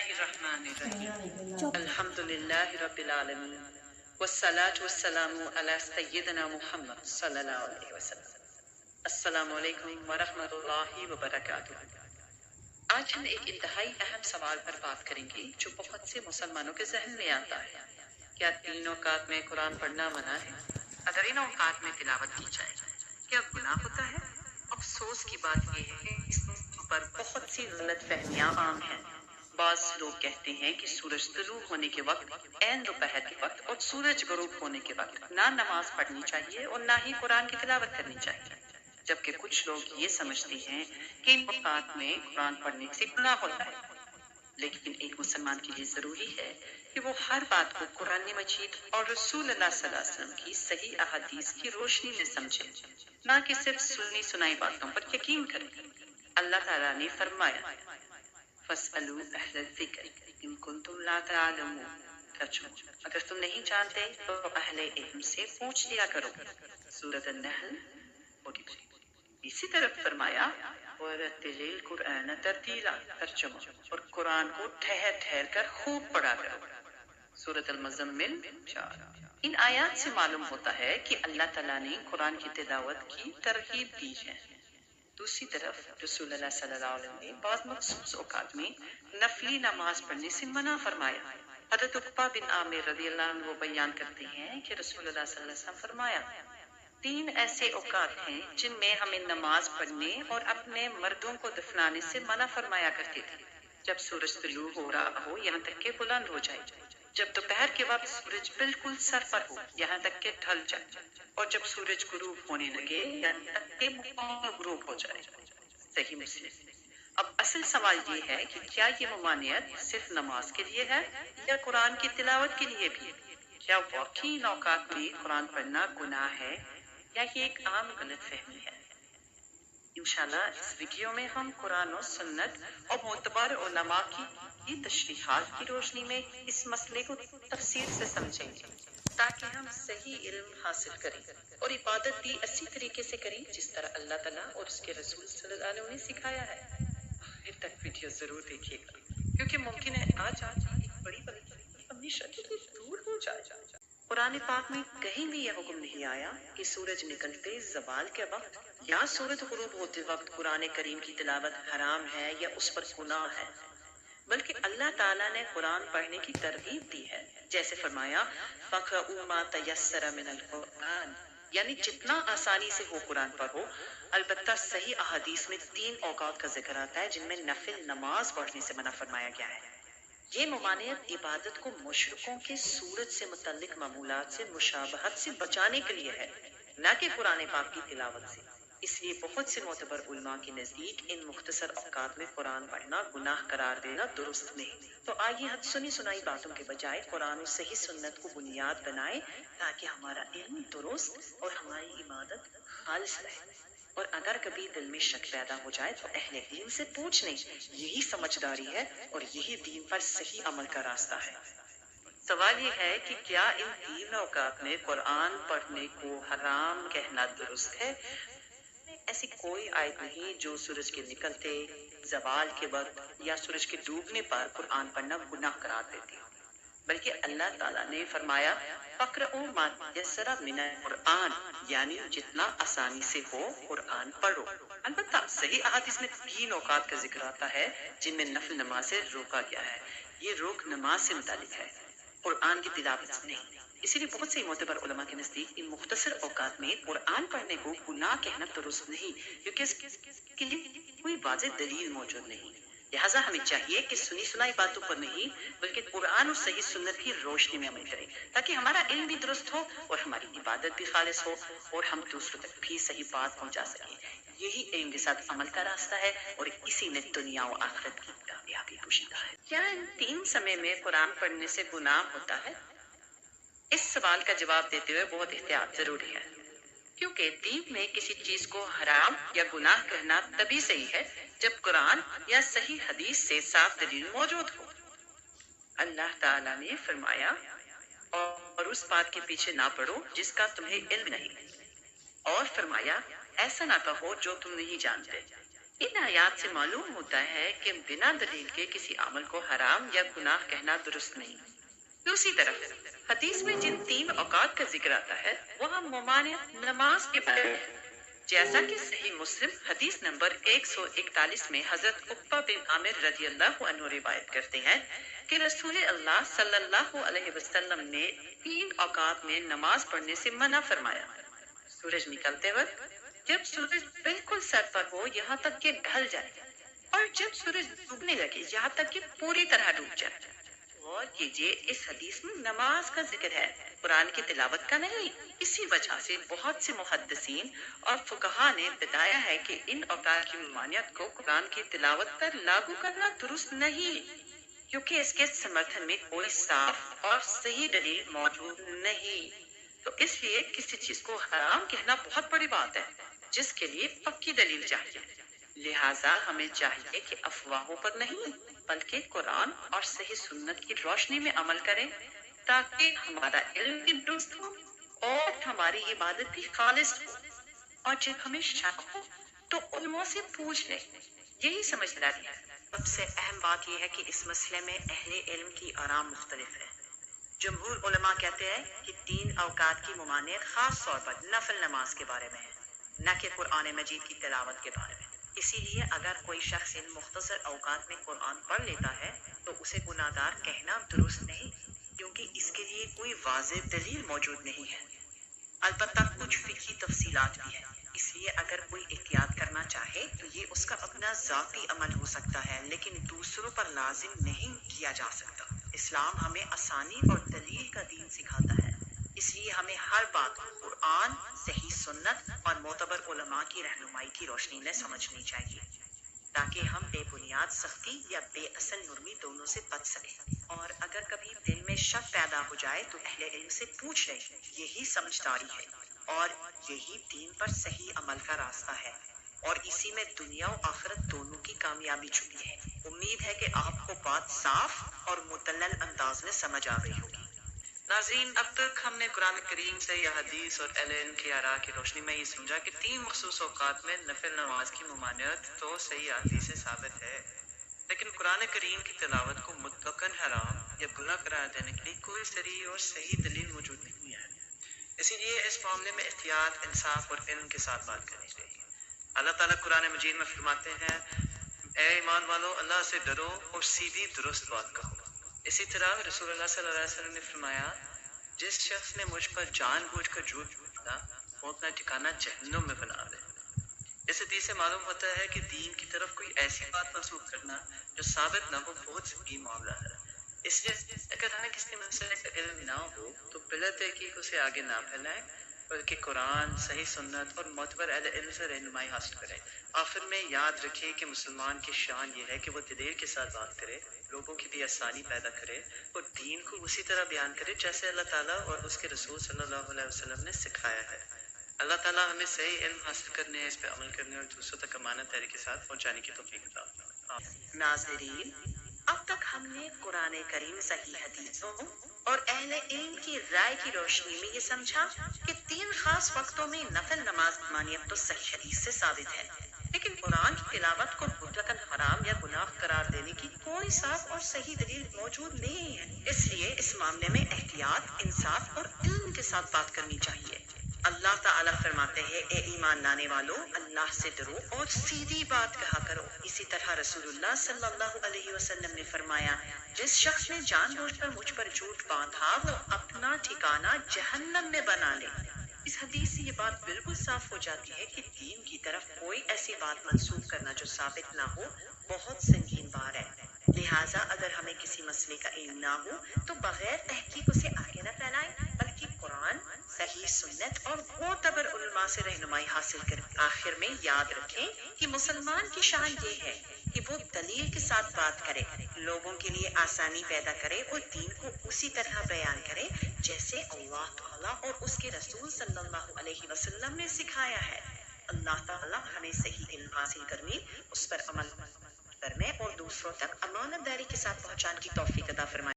बिस्मिल्लाहिर्रहमानिर्रहीम अल्हम्दुलिल्लाहि रब्बिल आलमीन वस्सलातु वस्सलामु अला सय्यिदिना मुहम्मद सल्लल्लाहु अलैहि वसल्लम। अस्सलामु अलैकुम वरहमतुल्लाहि वबरकातुहू। आज हम एक इंतहाई अहम सवाल पर बात करेंगे जो बहुत से मुसलमानों के जहन में आता है। क्या 3 औकात में कुरान पढ़ना मना है? अगर इन औकात में तिलावत की जाए क्या गुनाह होता है? अफसोस की बात यह है कि इस पर बहुत सी गलत फहमियां आम हैं। बाज़ लोग कहते हैं कि सूरज तुलू होने के वक्त, ऐन दोपहर के वक्त और सूरज गुरूब होने के वक्त ना नमाज पढ़नी चाहिए और ना ही कुरान की तिलावत करनी चाहिए, जबकि कुछ लोग ये समझते हैं कि इन औकात में कुरान पढ़ने से गुनाह होता है। लेकिन एक मुसलमान के लिए जरूरी है कि वो हर बात को कुरान मजीद और रसूलुल्लाह सल्लल्लाहु अलैहि वसल्लम की सही अहादीस की रोशनी में समझे, ना कि सिर्फ सुनी सुनाई बातों पर यकीन करे। अल्लाह ताला ने फरमाया, फस्अलू अहल ज़िक्र इन कुंतुम ला तअलमून। अगर तुम नहीं जानते तो अहले इल्म से पूछ लिया करो। सूरत अन-नहल 43। इसी तरह फरमाया, वरतिलिल कुरआन तरतीला, तर्जुमा, और कुरान को ठहर ठहर कर खूब पढ़ा करो। सूरत अल-मुज़म्मिल 4। इन आयात से मालूम होता है कि अल्लाह ताला ने कुरान की तिलावत की तरगीब दी है। दूसरी तरफ रसूलुल्लाह सल्लल्लाहु अलैहि वसल्लम ने बाद मखसूस औकात में नफली नमाज पढ़ने से मना फरमाया। हज़रत उक़बा बिन आमिर रज़ियल्लाहु अन्हु वो बयान करते हैं कि रसूलुल्लाह सल्लल्लाहु अलैहि वसल्लम फरमाया, 3 ऐसे औकात हैं जिनमें हमें नमाज पढ़ने और अपने मर्दों को दफनाने से मना फरमाया करते थे। जब सूरज तुलू हो रहा हो यहाँ तक के बुलंद हो जाए, जब दोपहर के वक्त सूरज बिल्कुल सर पर हो यहाँ तक के ढल जाए, और जब सूरज गुरूब होने लगे यहाँ तक के मुकम्मल गुरूब हो जाए। सही मुस्लिम। अब असल सवाल ये है कि क्या ये ममानियत सिर्फ नमाज के लिए है या कुरान की तिलावत के लिए भी? क्या वाकई इन औकात में कुरान पढ़ना गुनाह है या ये एक आम गलत फहमी है? इंशाल्लाह इस वीडियो में हम कुरान और सुन्नत और मोतबर उलमा की तशरीहात की रोशनी में इस मसले को तफसील से समझेंगे, ताकि हम सही इल्म हासिल करें और इबादत भी इसी तरीके से करें जिस तरह अल्लाह ताला और उसके रसूल सल्लल्लाहु अलैहि वसल्लम ने सिखाया है। आखिर तक वीडियो जरूर देखिएगा, क्योंकि मुमकिन है आज एक बड़ी गलती हमेशा के लिए दूर हो जाए। कुरान पाक में कहीं भी यह हुक्म नहीं आया कि सूरज निकलते ज़वाल के वक्त या सूरज गुरूब होते वक्त कुरान करीम की तिलावत हराम है या उस पर गुनाह है, बल्कि अल्लाह ताला ने कुरान पढ़ने की तरगीब दी है। जैसे फरमाया, फ़क़रऊ मा तयस्सर मिनल कुरान, यानी जितना आसानी से हो कुरान पढ़ो। अलबत्ता सही अहादीस में 3 औकात का जिक्र आता है जिनमें नफिल नमाज पढ़ने से मना फरमाया गया है। ये ममानियत इबादत को मुशरिकों के सूरज से मुतल्लिक मामूलात से मुशाबहत से बचाने के लिए है, न कि कुरान पाक की तिलावत से। इसलिए बहुत से मोतबर उलमा के नजदीक इन मुख्तसर औकात में कुरान पढ़ना गुनाह करार देना दुरुस्त नहीं। तो आइए हम सुनी सुनाई बातों के बजाय कुरान और सही सुन्नत को बुनियाद बनाए, ताकि हमारा इल्म दुरुस्त और हमारी इबादत खालिस रहे। और अगर कभी दिल में शक पैदा हो जाए तो अहले इल्म से पूछ लें। यही समझदारी है और यही दीन पर सही अमल का रास्ता है। सवाल ये है कि क्या इन 3 औकात में कुरान पढ़ने को हराम कहना दुरुस्त है? ऐसी कोई आयत नहीं जो सूरज के निकलते, ज़वाल के वक्त या सूरज के डूबने पर कुरान पढ़ना गुनाह करार देती हो, बल्कि अल्लाह ताला ने फरमाया, फ़क़रऊ मा तयस्सर मिनल कुरान, यानी जितना आसानी से हो कुरान पढ़ो। अलबत्ता सही अहादीस में 3 औकात का जिक्र आता है जिनमें नफल नमाज से रोका गया है। ये रोक नमाज से मुतालिक है, कुरान की तिलावत से नहीं। इसीलिए बहुत से मोतबर उलमा के नजदीक इन मुख्तसर औकात में कुरान पढ़ने को गुनाह कहना दुरुस्त नहीं, क्योंकि इसके लिए कोई वाज़ेह दलील मौजूद नहीं। लिहाजा हमें चाहिए कि सुनी सुनाई बातों पर नहीं, बल्कि कुरान और सही सुन्नत की रोशनी में अमल करें, ताकि हमारा इल्म भी दुरुस्त हो और हमारी इबादत भी खालिस हो और हम दूसरों तक भी सही बात पहुंचा सकें। यही इल्म के साथ अमल का रास्ता है और इसी में दुनिया और आखिरत की कामयाबी पोशीदा है। क्या इन 3 समय में कुरान पढ़ने से गुनाह होता है? इस सवाल का जवाब देते हुए बहुत एहतियात जरूरी है, क्योंकि दीन में किसी चीज को हराम या गुनाह कहना तभी सही है जब कुरान या सही हदीस से साफ दलील मौजूद हो। अल्लाह ताला ने फरमाया, और उस बात के पीछे ना पड़ो जिसका तुम्हें इल्म नहीं, और फरमाया, ऐसा ना कहो जो तुम नहीं जानते। ان آیات سے معلوم ہوتا ہے کہ بنا دلیل کے کسی عمل کو حرام یا گناہ کہنا درست نہیں۔ دوسری طرف حدیث میں جن 3 اوقات کا ذکر آتا ہے وہاں ممانعت نماز کے بارے میں ہے۔ جیسا کہ صحیح مسلم حدیث نمبر 141 میں حضرت عقبہ بن عامر رضی اللہ عنہ روایت کرتے ہیں کہ رسول اللہ صلی اللہ علیہ وسلم نے 3 اوقات میں نماز پڑھنے سے منع فرمایا۔ سورج نکلتے وقت، جب سورج بالکل سر پر ہو یہاں تک کہ ڈھل جائے، اور جب سورج ڈوبنے لگے یہاں تک کہ پوری طرح ڈوب جائے۔ غور کیجیے، اس حدیث میں نماز کا ذکر ہے، قرآن کی تلاوت کا نہیں۔ اسی وجہ سے بہت سے محدثین اور فقہا نے بتایا ہے کہ ان اوقات کی ممانعت کو قرآن کی تلاوت پر لاگو کرنا درست نہیں، کیونکہ اس کے سمرتھن میں کوئی صاف اور صحیح دلیل موجود نہیں۔ تو اس لیے کسی چیز کو حرام کہنا بہت بڑی بات ہے، جس کے لیے پکی دلیل چاہیے۔ لہٰذا ہمیں چاہیے کہ افواہوں پر نہیں بلکہ قرآن اور صحیح سنت کی روشنی میں عمل کریں، تاکہ ہمارا علم بھی درست ہو اور ہماری عبادت بھی خالص ہو۔ اور جب ہمیں شک ہو تو علماء سے پوچھ لیں، یہی سمجھداری ہے۔ سب سے اہم بات یہ ہے کہ اس مسئلے میں اہل علم کی آراء مختلف ہے۔ جمہور علماء کہتے ہیں کہ 3 اوقات کی ممانعت خاص طور پر نفل نماز کے بارے میں ہے، نہ کہ قرآن مجید کی تلاوت کے بارے میں۔ اسی لیے اگر کوئی شخص ان مختصر اوقات میں قرآن پڑھ لیتا ہے تو اسے گناہ گار کہنا درست نہیں، کیونکہ اس کے لیے کوئی واضح دلیل موجود نہیں ہے۔ البتہ کچھ فقہی تفصیلات بھی ہیں، اس لیے اگر کوئی احتیاط کرنا چاہے تو یہ اس کا اپنا ذاتی عمل ہو سکتا ہے، لیکن دوسروں پر لازم نہیں کیا جا سکتا۔ اسلام ہمیں آسانی اور دلیل کا دین سکھاتا ہے، اس لیے ہمیں ہر بات کو قرآن، صحیح سنت اور معتبر علماء کی رہنمائی کی روشنی میں سمجھنی چاہیے، تاکہ ہم بے بنیاد سختی یا بے اصل نرمی دونوں سے بچ سکیں۔ اور اگر کبھی دل میں شک پیدا ہو جائے تو اہل علم سے پوچھ لیں، یہی سمجھداری ہے اور یہی دین پر صحیح عمل کا راستہ ہے، اور اسی میں دنیا و آخرت دونوں کی کامیابی چھپی ہے۔ امید ہے کہ آپ کو بات صاف اور مدلل انداز میں سمجھ آ گئی ہوگی۔ ناظرین، اب تک ہم نے قرآن کریم سے یا حدیث اور اہل علم کی آراء کی روشنی میں یہ سمجھا کہ 3 مخصوص اوقات میں نفل نماز کی ممانعت تو صحیح حدیث سے ثابت ہے، لیکن قرآن کریم کی تلاوت کو مطلقاً حرام یا گناہ قرار دینے کے لیے کوئی صریح اور صحیح دلیل موجود نہیں ہے۔ اسی لیے اس معاملے میں احتیاط، انصاف اور علم کے ساتھ بات کرنی چاہیے۔ اللہ تعالیٰ قرآن مجید میں فرماتے ہیں، اے ایمان والو، اللہ سے ڈرو اور سیدھی درست بات کہو۔ اسی طرح رسول اللہ صلی اللہ علیہ وسلم نے فرمایا، جس شخص نے مجھ پر جان بوجھ کر جھوٹ بولا وہ اپنا ٹھکانہ جہنم میں بنا لے۔ اس حدیث سے معلوم ہوتا ہے کہ دین کی طرف کوئی ایسی بات منسوخ کرنا جو ثابت نہ ہو بہت سنگین معاملہ ہے۔ اس لیے اگر ہمیں کسی مسئلے کا علم نہ ہو تو بلا تحقیق اسے آگے نہ پھیلائیں، بلکہ قرآن، صحیح سنت اور معتبر اہل علم سے رہنمائی حاصل کریں۔ آخر میں یاد رکھیں کہ مسلمان کی شان یہ ہے کہ وہ دلیر کے ساتھ بات کرے، لوگوں کی بھی آسانی پیدا کرے اور دین کو اسی طرح بیان کرے جیسے اللہ تعالیٰ اور اس کے رسول صلی اللہ علیہ وسلم نے سکھایا ہے۔ اللہ تعالیٰ ہمیں صحیح علم حاصل کرنے، اس پہ عمل کرنے اور دوسروں تک امانت داری کے ساتھ پہنچانے کی توفیق عطا فرمائے۔ ناظرین، اب تک ہم نے قرآن کریم، صحیح حدیثوں اور اہل علم کی رائے کی روشنی میں یہ سمجھا کہ 3 خاص وقتوں میں نفل نماز مانیت تو صحیح حدیث سے ثابت ہے، لیکن قرآن کی تلاوت کو مطلقاً حرام یا گناہ قرار دینے کی کوئی صاف اور صحیح دلیل موجود نہیں ہے۔ اس لیے اس معاملے میں احتیاط، انصاف اور علم کے ساتھ بات کرنی چاہیے۔ اللہ تعالیٰ فرماتے ہیں، اے ایمان لانے والو، اللہ سے ڈرو اور سیدھی بات کہا کرو۔ اسی طرح رسول اللہ صلی اللہ علیہ وسلم نے فرمایا، جس شخص نے جان بوجھ کر مجھ پر جھوٹ باندھا وہ اپنا ٹھکانہ جہنم میں بنا لے۔ اس حدیث سے یہ بات بالکل صاف ہو جاتی ہے کہ دین کی طرف کوئی ایسی بات منسوخ کرنا جو ثابت نہ ہو بہت سنگین بار ہے۔ لہٰذا اگر ہمیں کسی مسئلے کا علم نہ ہو تو بغیر تحقیق اسے آگے نہ پھیلائیں، بلکہ قرآن، صحیح سنت اور معتبر علماء سے رہنمائی حاصل کریں۔ آخر میں یاد رکھیں کہ مسلمان کی شان یہ ہے کہ وہ دلیل کے ساتھ بات کرے، لوگوں کے لیے آسانی پیدا کرے اور دین کو اسی طرح بیان کرے جیسے اللہ تعالیٰ اور اس کے رسول صلی اللہ علیہ وسلم نے سکھایا ہے۔ اللہ تعالیٰ ہمیں صحیح علم حاصل کرنے، اس پر عمل کرنے اور دوسروں تک امانت داری کے ساتھ پہنچانے کی توفیق عطا فرمائے۔